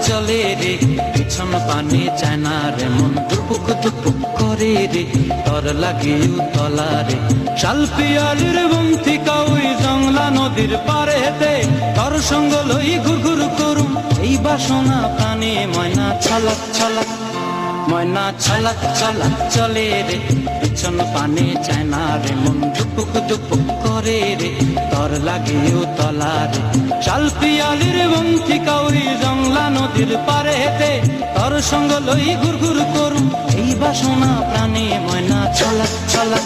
চলে রে পিছন পানে চায় না রে, মন দুপুক দুপুক করে রে, তর লাগে উতলা রে। শাল পিয়ালির বন্থিকা ওই জংলা নদীর পারে হেতে, তর সঙ্গ লই ঘুর ঘুর করুম এই বাসনা প্রাণে। ময়না ছলাক ছলাক, ময়না ছলাক ছলাক চলে রে পিছন পানে চায় না রে, মন দুপুক দুপুক করে রে, তর লাগে উতলা রে। শাল পিয়ালির বন্থিকা ওই জংলা নদীর পারে হেতে, তর সঙ্গ লই ঘুর ঘুর করুম এই বাসনা প্রাণে। ময়না ছলাক ছলাক।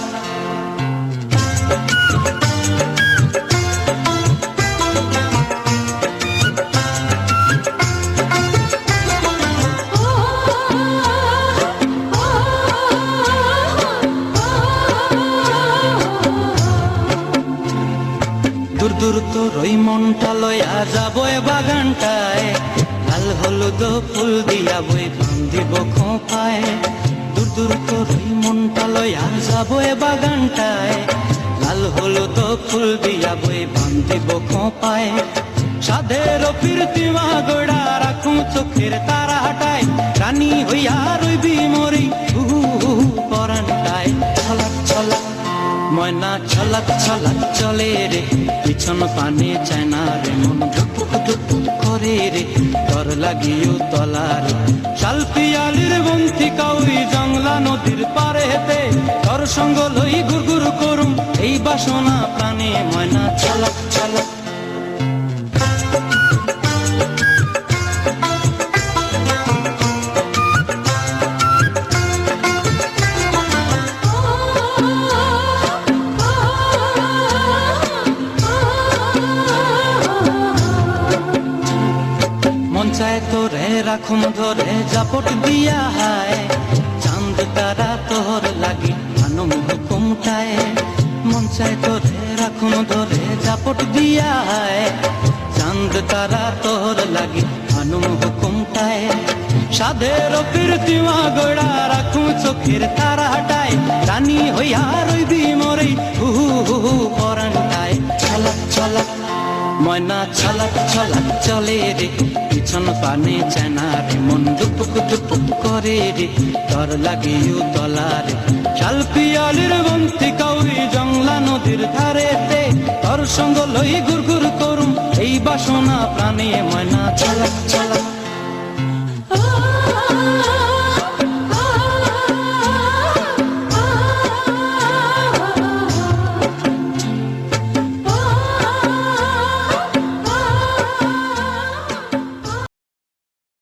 দূর দূর তোর ওই মনটা লয়া যাবো এ বাগানটায়, লাল হলুদ ফুল দিয়া বই বান্ধিব খোঁপায়। দূর দূর তোর ওই মনটা লয়া যাবো এ বাগানটায়, লাল হলুদ ফুল দিয়া বই বান্ধিব খোঁপায়। সাধের ফিরতিমা গোড়া রাখুম চোখের তারা হাটায়, রানী হইয়া রইবি মরি হুহু হুহু পরানটায়। ছলাক ছলাক, ময়না ছলাক ছলাক চলে রে পিছন পানে চায় না রে, মন দুপুক দুপুক করে রে, তর লাগিও তলা রে। শাল পিয়ালির বন্থিকা ওই জংলা নদীর পারে হেতে, তর সঙ্গ লই ঘুর ঘুর করুম এই বাসনা প্রাণে। ময়না ছলাক ছলাক। মন চায় তোরে রাখুম ধরে জাপট দিয়া হায়, চাঁদ তারা তোর লাগি আনুম হুকুমটায়। মন চায় তোরে রাখুম ধরে জাপট দিয়া হায়, চাঁদ তারা তোর লাগি আনুম হুকুমটায়। সাধের ফিরতিমা গোড়া রাখুম চোখের তারা হাটায়, রানী হইয়া রইবি মরে হুহু হুহু পরানটায়। ছলাক ছলাক, ময়না ছলাক ছলাক চলে রে পিছন পানে চায় না রে, মন দুপুক দুপুক করে রে, তর লাগে উতলা রে। শাল পিয়ালির বন্থিকা ওই জংলা নদীর ধারেতে, তর সঙ্গ লই ঘুর ঘুর করুম এই বাসনা প্রাণে। ময়না ছলাক ছলাক।